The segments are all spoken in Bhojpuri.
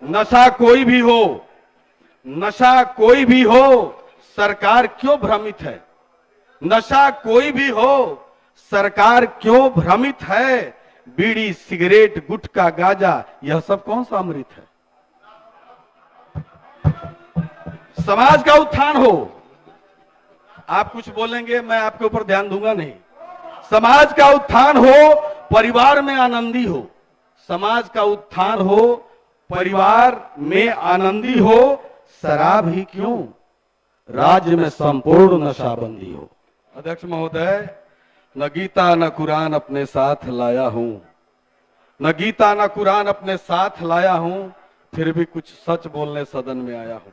नशा कोई भी हो, नशा कोई भी हो, सरकार क्यों भ्रमित है? नशा कोई भी हो, सरकार क्यों भ्रमित है? बीड़ी, सिगरेट, गुटखा, गांजा, यह सब कौन सा अमृत है? समाज का उत्थान हो। आप कुछ बोलेंगे, मैं आपके ऊपर ध्यान दूंगा नहीं। समाज का उत्थान हो, परिवार में आनंदी हो। समाज का उत्थान हो, परिवार में आनंदी हो। शराब ही क्यों, राज्य में संपूर्ण नशाबंदी हो। अध्यक्ष महोदय, न गीता न कुरान अपने साथ लाया हूं, न गीता न कुरान अपने साथ लाया हूं, फिर भी कुछ सच बोलने सदन में आया हूं।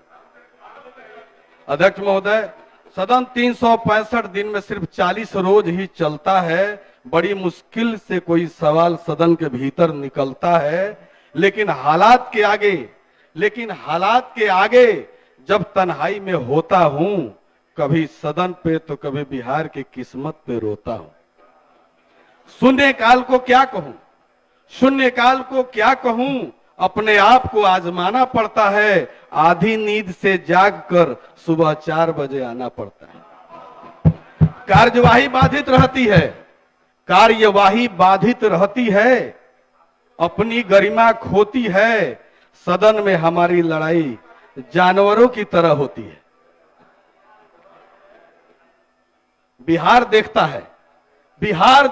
अध्यक्ष महोदय, सदन 365 दिन में सिर्फ 40 रोज ही चलता है। बड़ी मुश्किल से कोई सवाल सदन के भीतर निकलता है, लेकिन हालात के आगे जब तन्हाई में होता हूं, कभी सदन पे तो कभी बिहार की किस्मत पे रोता हूं। शून्यकाल को क्या कहूं, शून्यकाल को क्या कहूं, अपने आप को आजमाना पड़ता है। आधी नींद से जागकर सुबह 4 बजे आना पड़ता है। कार्यवाही बाधित रहती है, कार्यवाही बाधित रहती है, अपनी गरिमा खोती है। सदन में हमारी लड़ाई जानवरों की तरह होती है। बिहार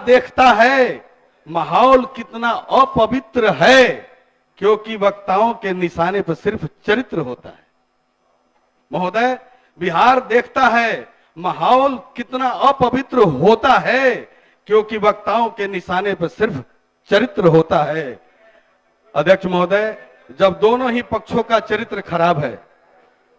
देखता है माहौल कितना अपवित्र है, क्योंकि वक्ताओं के निशाने पर सिर्फ चरित्र होता है। महोदय, बिहार देखता है माहौल कितना अपवित्र होता है, क्योंकि वक्ताओं के निशाने पर सिर्फ चरित्र होता है। अध्यक्ष महोदय, जब दोनों ही पक्षों का चरित्र खराब है,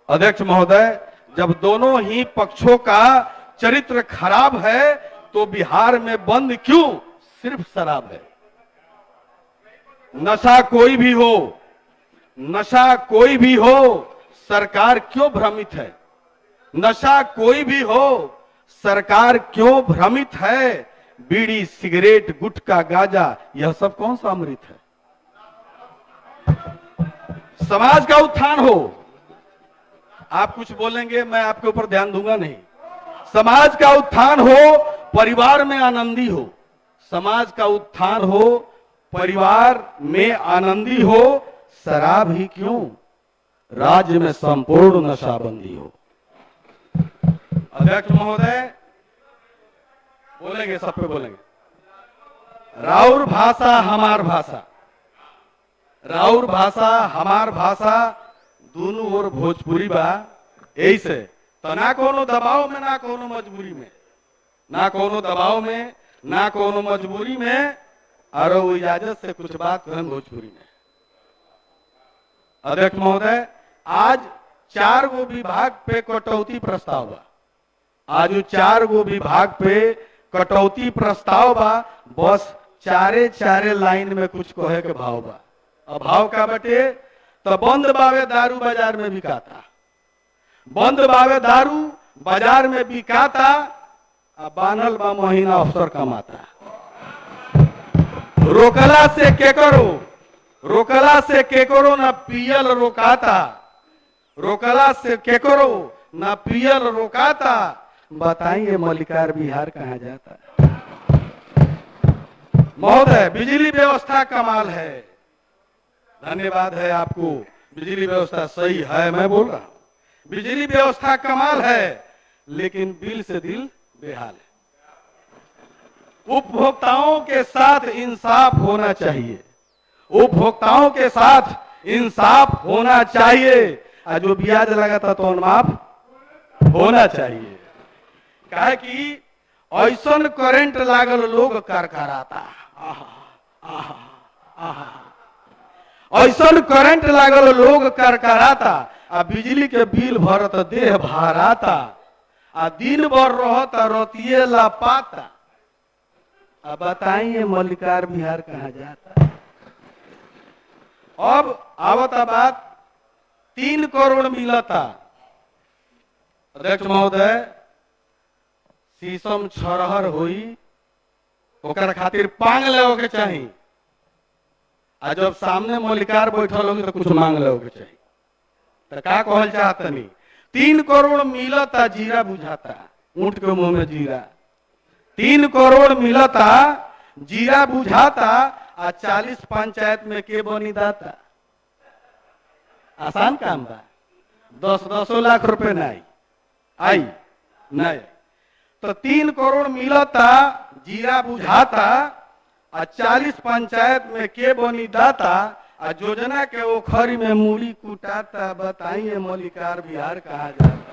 अध्यक्ष महोदय, जब दोनों ही पक्षों का चरित्र खराब है, तो बिहार में बंद क्यों सिर्फ शराब है? नशा कोई भी हो, नशा कोई भी हो, सरकार क्यों भ्रमित है? नशा कोई भी हो, सरकार क्यों भ्रमित है? बीड़ी, सिगरेट, गुटखा, गांजा, यह सब कौन सा अमृत है? समाज का उत्थान हो। आप कुछ बोलेंगे, मैं आपके ऊपर ध्यान दूंगा नहीं। समाज का उत्थान हो, परिवार में आनंदी हो। समाज का उत्थान हो, परिवार में आनंदी हो। शराब ही क्यों, राज्य में संपूर्ण नशाबंदी हो। अध्यक्ष महोदय, बोलेंगे, सब पे बोलेंगे। राउर भाषा हमार भाषा, राउर भाषा हमार भाषा, दोनों ओर भोजपुरी बा। ऐसे तो ना कोनो दबाव में, ना कोनो मजबूरी में, ना कोनो दबाव में, ना कोनो मजबूरी में, और इजाजत से कुछ बात करें भोजपुरी में। अध्यक्ष महोदय, आज 4 गो विभाग पे कटौती प्रस्ताव बा। आज 4 गो विभाग पे कटौती प्रस्ताव बा। बस चारे लाइन में कुछ कहे के भाव बा। अब भाव का बटे तो बंद बावे दारू बाजार में बिकाता, बंद बावे दारू बाजार में बिकाता, अब बानल बा महीना अफसर कमाता। रोकला से केकरो न पियल रोकाता, रोकला से केकरो न पियल रोकाता। बताइए मल्लिकार बिहार कहां जाता? महोदय, बिजली व्यवस्था कमाल है, धन्यवाद है आपको। बिजली व्यवस्था सही है, मैं बोल रहा हूं बिजली व्यवस्था कमाल है, लेकिन बिल से दिल बेहाल है। उपभोक्ताओं के साथ इंसाफ होना चाहिए, उपभोक्ताओं के साथ इंसाफ होना चाहिए। और जो ब्याज लगा था तो माफ होना चाहिए। कहे कि ऐसन करंट लागल लोग करकराता, ऐसन करंट लागल लोग करकराता। आ बिजली के बिल भरत देह भराता, आ दिन भर रहत रोतिये लापाता। अब बताइए मल्लिकार बिहार कहां जाता? अब आवता बात 3 करोड़ मिलता। अध्यक्ष महोदय, शीशम छरहर होई, ओकर खातिर पांग लेवे के चाहिए। और जब सामने मलिकार बैठल होगी तो कुछ मांग लोगे चाहिए। तो का कहल चाहता नहीं, 3 करोड़ मिलता जीरा बुझाता, ऊंट के मुंह में जीरा। 3 करोड़ मिलता जीरा बुझाता, आ 40 पंचायत में के बनी दाता। आसान काम बा। 10 लाख रुपए नहीं आई नहीं, तो 3 करोड़ मिलता जीरा बुझाता, आ 40 पंचायत में के बनी दाता, आ योजना के ओखरी में मूली कुटाता। बताइए मलिकार बिहार कहा जाता।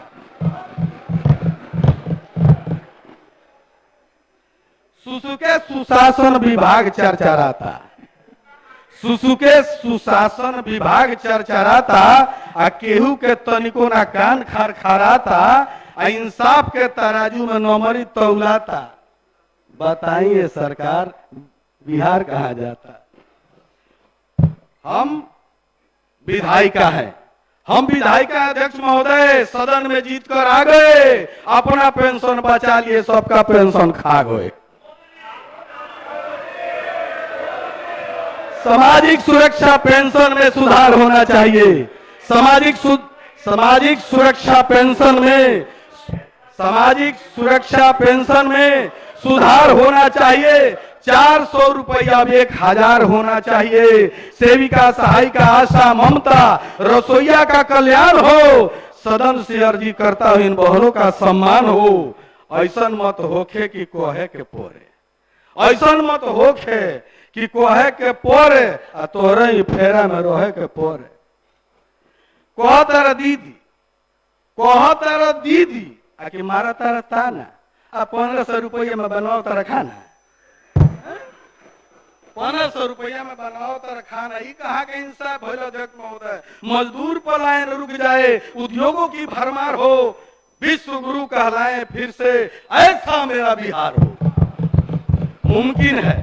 सुसुके सुशासन विभाग चरचराता, सुसुके सुशासन विभाग चरचराता, आ केहू के तनिको ना कान खरखराता, आ इंसाफ के तराजू में नौमरी तौलाता। बताइए सरकार बिहार कहा जाता। हम विधायिका है, हम विधायिका अध्यक्ष महोदय सदन में जीत कर आ गए, अपना पेंशन बचा लिए, सबका पेंशन खा गए। सामाजिक सुरक्षा पेंशन में सुधार होना चाहिए। सामाजिक सुरक्षा पेंशन में, सामाजिक सुरक्षा पेंशन में सुधार होना चाहिए। 400 रुपया अब 1000 होना चाहिए। सेविका, सहायिका, आशा, ममता, रसोईया का कल्याण हो। सदन से अर्जी करता हूं इन बहनों का सम्मान हो। ऐसा मत होखे कि कोहे के पोरे, ऐसा मत होखे कि कोहे के पोरे आ तोरे ही फेरा में रोहे के पोरे। कह तारा दीदी, कह तारा दीदी आ कि मारा तारा ताना, आ 1500 रुपया में बनाओ तारा खाना, 1500 रुपया में बनाओ तारा खाना। ये कहा के इंसाफ भइल अध्यक्ष महोदय। मजदूर पलायन रुक जाए, उद्योगों की भरमार हो, विश्व गुरु कहलाए फिर से, ऐसा मेरा बिहार हो। मुमकिन है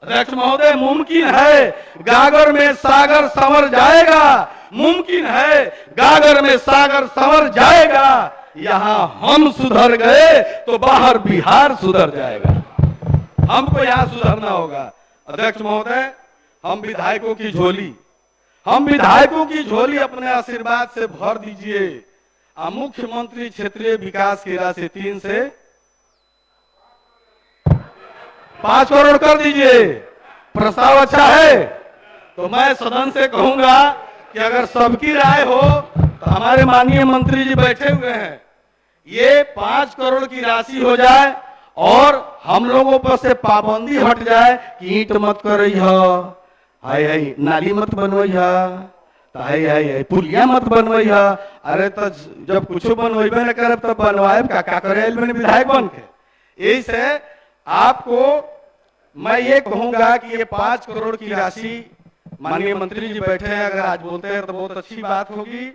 अध्यक्ष महोदय, मुमकिन है गागर में सागर संवर जाएगा। मुमकिन है गागर में सागर संवर जाएगा। यहां हम सुधर गए तो बाहर बिहार सुधर जाएगा। हमको यहां सुधरना होगा। अध्यक्ष महोदय, हम विधायकों की झोली, हम विधायकों की झोली अपने आशीर्वाद से भर दीजिए। मुख्यमंत्री क्षेत्रीय विकास की राशि 3 से 5 करोड़ कर दीजिए। प्रस्ताव अच्छा है तो मैं सदन से कहूंगा कि अगर सबकी राय हो तो हमारे माननीय मंत्री जी बैठे हुए हैं, ये 5 करोड़ की राशि हो जाए और हम लोगों पर से पाबंदी हट जाए कि ईंट मत करई है, नाली मत बनवई है, पुलिया मत बनवई है। अरे तो जब कुछ बनवेबे न करे तो बनवाए का करे विधायक बन के। यही से आपको मैं ये कहूंगा कि ये 5 करोड़ की राशि माननीय मंत्री जी बैठे हैं, अगर आज बोलते हैं तो बहुत अच्छी बात होगी।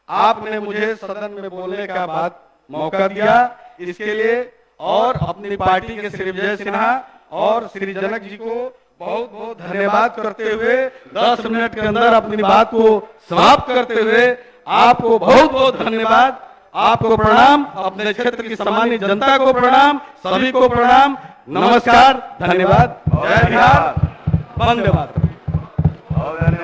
आपने मुझे सदन में बोलने का बात मौका दिया, इसके लिए और अपनी पार्टी के श्री विजय सिन्हा और श्री जनक जी को बहुत बहुत धन्यवाद करते हुए 10 मिनट के अंदर अपनी बात को समाप्त करते हुए आपको बहुत बहुत धन्यवाद। आपको प्रणाम, अपने क्षेत्र की सामान्य जनता को प्रणाम, सभी को प्रणाम, नमस्कार, धन्यवाद। जय बिहार, वंदे मातरम। धन्यवाद।